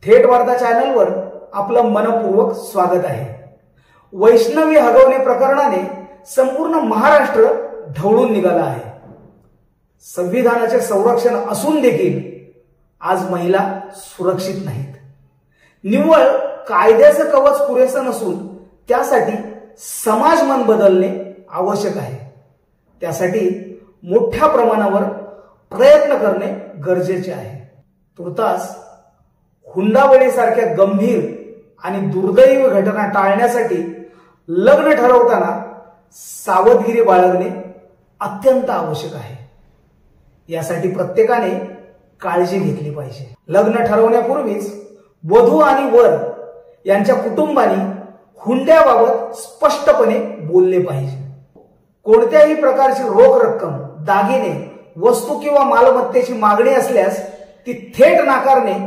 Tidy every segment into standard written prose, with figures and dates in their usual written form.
थेट वार्ता चॅनलवर आपलं मनपूर्वक स्वागत आहे। वैष्णवी हगवणे प्रकरणाने संपूर्ण महाराष्ट्र ढवळून निघाला आहे। संविधानाचे संरक्षण असून देखील आज महिला सुरक्षित नाहीत। निव्वळ कायद्याचं कवच पुरेसं नसून त्यासाठी समाज मन बदलणे आवश्यक आहे। त्यासाठी मोठ्या प्रमाणावर प्रयत्न करणे गरजेचे आहे। तुर्तास हुंडाबळीसारख्या गंभीर आणि दुर्दैवी घटना टाळण्यासाठी लग्न ठरवताना सावधगिरी बाळगणे अत्यंत आवश्यक आहे। यासाठी प्रत्येकाने काळजी घेतली पाहिजे। लग्न ठरवण्यापूर्वीच वधू आणि वर यांच्या कुटुंबांनी हुंड्याबाबत स्पष्टपणे बोलले पाहिजे। कोणत्याही प्रकारची रोख रक्कम, दागिने, वस्तू किंवा मालमत्तेची मागणी असल्यास ती थेट नाकारणे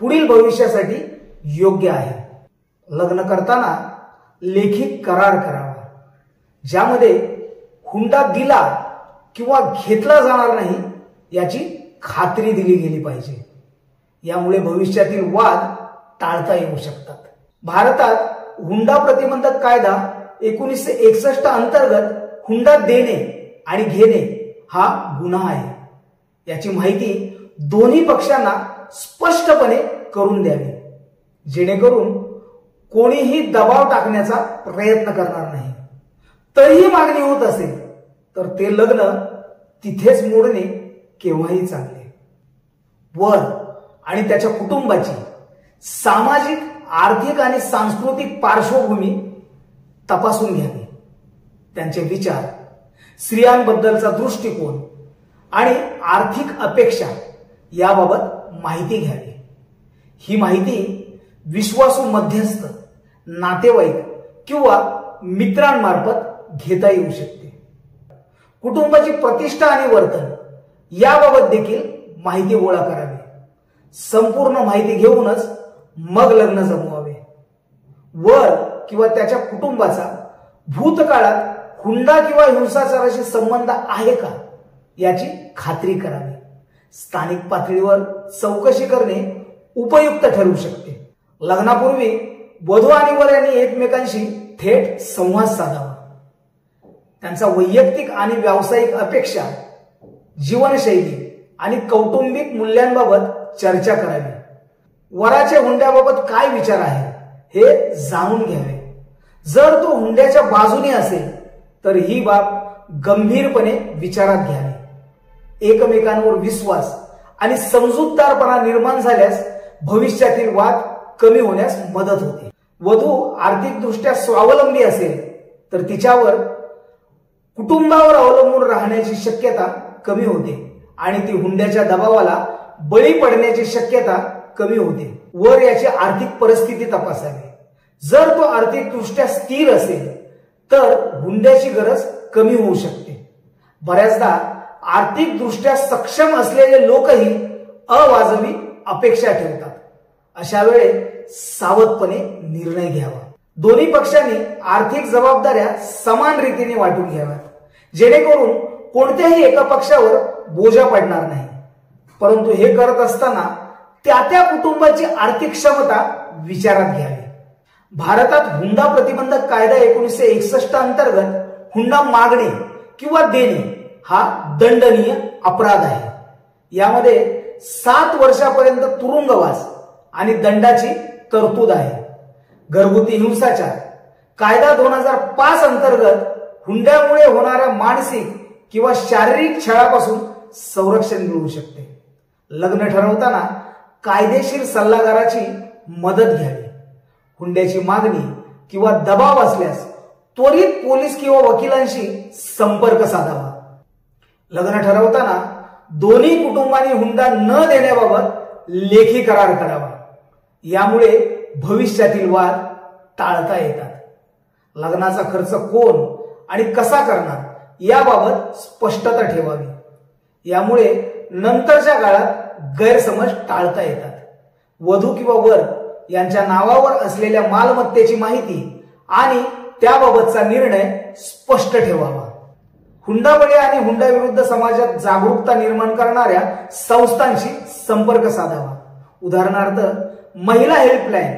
पुढील भविष्यासाठी योग्य आहे। लग्न करताना लेखी करार करावा, ज्यामध्ये हुंडा दिला किंवा घेतला जाणार नाही याची खात्री दिली गेली पाहिजे। यामुळे भविष्यातील वाद टाळता येऊ शकतात। भारतात हुंडा प्रतिबंधक कायदा 1961 अंतर्गत हुंडा देणे आणि घेणे हा गुन्हा आहे। याची माहिती दोन्ही पक्षांना स्पष्टपणे करून द्यावी, जेणेकरून कोणीही दबाव टाकण्याचा प्रयत्न करणार नाही। तरीही मागणी होत असेल तर ते लग्न तिथेच मोडणे केव्हाही चांगले। वर आणि त्याच्या कुटुंबाची सामाजिक, आर्थिक आणि सांस्कृतिक पार्श्वभूमी तपासून घ्यावी। त्यांचे विचार, स्त्रियांबद्दलचा दृष्टिकोन आणि आर्थिक अपेक्षा याबाबत माहिती घ्यावी। ही माहिती विश्वासू मध्यस्थ, नातेवाईक किंवा मित्रांमार्फत घेता येऊ शकते। कुटुंबाची प्रतिष्ठा आणि वर्तन याबाबत देखील माहिती गोळा करावी। संपूर्ण माहिती घेऊनच मग लग्न जमवावे। वर किंवा त्याच्या कुटुंबाचा भूतकाळात हुंडा किंवा हिंसाचाराशी संबंध आहे का याची खात्री करावी। स्थानिक पातळीवर चौकशी करणे उपयुक्त ठरू शकते। लग्नापूर्वी वधू आणि वर यांनी एकमेकांशी थेट संवाद साधावा। त्यांचा वैयक्तिक आणि व्यावसायिक अपेक्षा, जीवनशैली आणि कौटुंबिक मूल्यांबाबत चर्चा करावी। वराचे हुंड्याबाबत काय विचार आहे हे जाणून घ्यावे। जर तो हुंड्याच्या बाजूने असेल तर ही बाब गंभीरपणे विचारात घ्यावी। एकमेकांवर विश्वास आणि समजूतदारपणा निर्माण झाल्यास भविष्यातील वाद कमी होण्यास मदत होते। वधू आर्थिकदृष्ट्या स्वावलंबी असेल तर तिच्यावर कुटुंबावर अवलंबून राहण्याची शक्यता कमी होते आणि ती हुंड्याच्या दबावाला बळी पडण्याची शक्यता कमी होते। वर याची आर्थिक परिस्थिती तपासावी। जर तो आर्थिकदृष्ट्या स्थिर असेल तर हुंड्याची गरज कमी होऊ शकते। बऱ्याचदा आर्थिकदृष्ट्या सक्षम असलेले लोकही अवाजवी अपेक्षा ठेवतात। अशा वेळी सावधपणे निर्णय घ्यावा। दोन्ही पक्षांनी आर्थिक जबाबदाऱ्या समान रीतीने वाटून घ्याव्यात, जेणेकरून कोणत्याही एका पक्षावर बोजा पडणार नाही। परंतु हे करत असताना त्या कुटुंबाची आर्थिक क्षमता विचारात घ्यावी। भारतात हुंडा प्रतिबंधक कायदा 1961 अंतर्गत हुंडा मागणे किंवा देणे हा दंडनीय अपराध आहे। यामध्ये 7 वर्षापर्यंत तुरुंगवास आणि दंडाची तरतूद आहे। घरगुती हिंसाचार कायदा 2005 अंतर्गत हुंड्यामुळे होणाऱ्या मानसिक किंवा शारीरिक छळापासून संरक्षण मिळू शकते। लग्न ठरवताना कायदेशीर सल्लागाराची मदत घ्यावी। हुंड्याची मागणी किंवा दबाव असल्यास त्वरित पोलीस किंवा वकिलांशी संपर्क साधावा। लग्न ठरवताना दोन्ही कुटुंबांनी हुंडा न देण्याबाबत लेखी करार करावा। यामुळे भविष्यातील वाद टाळता येतात। लग्नाचा खर्च कोण आणि कसा करणार याबाबत स्पष्टता ठेवावी। यामुळे नंतरच्या काळात गैरसमज टाळता येतात। वधू किंवा वर यांच्या नावावर असलेल्या मालमत्तेची माहिती आणि त्याबाबतचा निर्णय स्पष्ट ठेवावा। हुंडाबळी आणि हुंडाविरुद्ध समाजात जागरूकता निर्माण करणाऱ्या संस्थांशी संपर्क साधावा। उदाहरणार्थ महिला हेल्पलाईन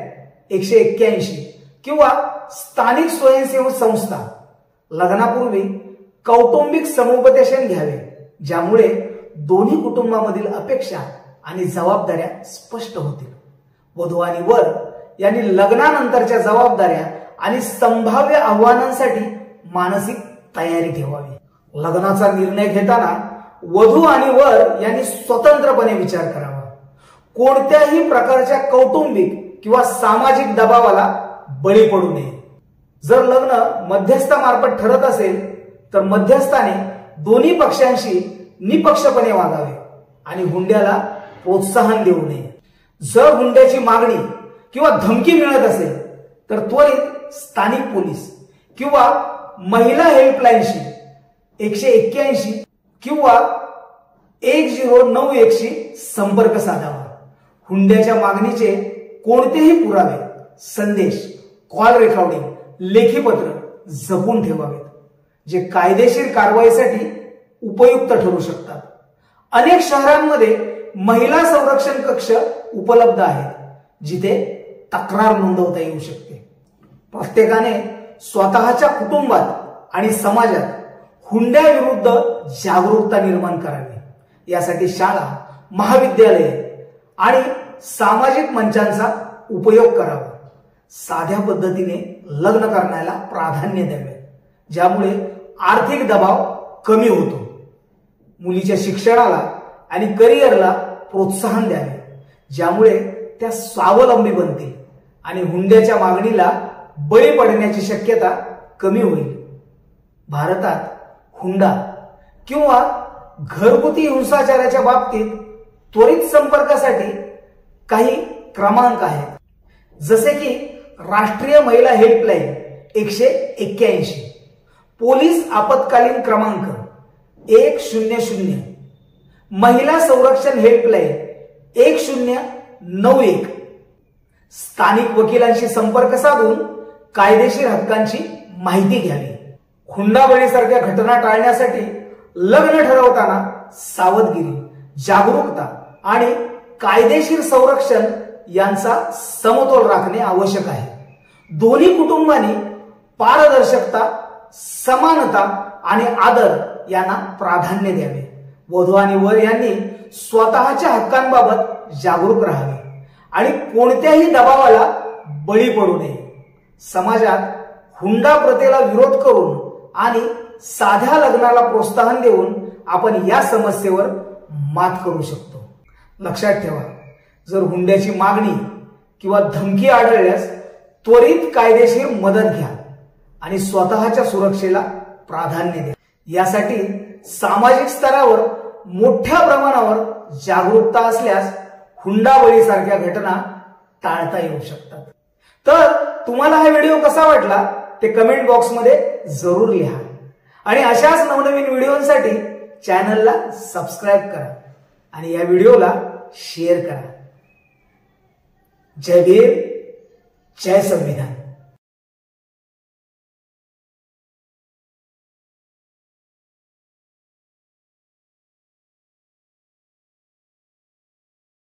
181 किंवा स्थानिक स्वयंसेवी संस्था लग्नापूर्वी कौटुंबिक समुपदेशन घ्यावे, ज्यामुळे दोन्ही कुटुंबामधील अपेक्षा आणि जबाबदाऱ्या स्पष्ट होतील. वधू आणि वर यांनी लग्नानंतरच्या जबाबदाऱ्या आणि संभाव्य आव्हानांसाठी मानसिक तयारी ठेवावी. लग्नाचा निर्णय घेताना वधू आणि वर यांनी स्वतंत्रपणे विचार करावा. कोणत्याही प्रकारच्या कौटुंबिक किंवा सामाजिक दबावाला बळी पडू नये. जर लग्न मध्यस्थामार्फत ठरत असेल तर मध्यस्थाने दोन्ही पक्षांशी निपक्षपणे वागावे आणि हुंड्याला प्रोत्साहन देऊ नये. जर हुंड्याची मागणी किंवा धमकी मिळत असेल तर त्वरित स्थानिक पोलीस किंवा महिला हेल्पलाईनशी 181 किंवा 1091 शी संपर्क साधावा. हुंड्याच्या मागणीचे कोणतेही पुरावे, संदेश, कॉल रेकॉर्डिंग, लेखीपत्र जपून ठेवावेत, जे कायदेशीर कारवाईसाठी उपयुक्त ठरू शकतात. अनेक शहरांमध्ये महिला संरक्षण कक्ष उपलब्ध आहेत, जिथे तक्रार नोंदवता येऊ शकते. प्रत्येकाने स्वतःच्या कुटुंबात आणि समाजात हुंड्याविरुद्ध जागरूकता निर्माण करावी. यासाठी शाळा, महाविद्यालये आणि सामाजिक मंचांचा उपयोग करावा. साध्या पद्धतीने लग्न करण्याला प्राधान्य द्यावे, ज्यामुळे आर्थिक दबाव कमी होतो. मुलीच्या शिक्षणाला आणि करिअरला प्रोत्साहन द्यावे, ज्यामुळे त्या स्वावलंबी बनतील आणि हुंड्याच्या मागणीला बळी पडण्याची शक्यता कमी होईल. भारतात हुंडा किंवा घरगुती हिंसाचाराच्या बाबतीत त्वरित संपर्कासाठी काही क्रमांक आहेत, जसे की राष्ट्रीय महिला हेल्पलाईन 181, पोलीस आपत्कालीन क्रमांक 100, महिला संरक्षण हेल्पलाईन 1091, स्थानिक वकिलांशी संपर्क साधून कायदेशीर हक्कांची माहिती घ्यावी. हुंडाबळीसारख्या घटना टाळण्यासाठी लग्न ठरवताना सावधगिरी, जागरूकता आणि कायदेशीर संरक्षण यांचा समतोल राखणे आवश्यक आहे. दोन्ही कुटुंबांनी पारदर्शकता, समानता आणि आदर यांना प्राधान्य द्यावे. वधू आणि वर यांनी स्वतःच्या हक्कांबाबत जागरूक राहावे आणि कोणत्याही दबावाला बळी पडू नये. समाजात हुंडा प्रथेला विरोध करून आणि साध्या लग्नाला प्रोत्साहन देऊन आपण या समस्येवर मात करू शकतो. लक्षात ठेवा, जर हुंड्याची मागणी किंवा धमकी आढळल्यास त्वरित कायदेशीर मदत घ्या आणि स्वतःच्या सुरक्षेला प्राधान्य द्या. यासाठी सामाजिक स्तरावर मोठ्या प्रमाणावर जागरूकता असल्यास हुंडाबळीसारख्या घटना टाळता येऊ शकतात. तर तुम्हाला हा व्हिडिओ कसा वाटला ते कमेंट बॉक्समध्ये जरूर लिहा आणि अशाच नवनवीन व्हिडिओसाठी चॅनलला सबस्क्राईब करा आणि या व्हिडिओला शेअर करा. जय भीम, जय संविधान.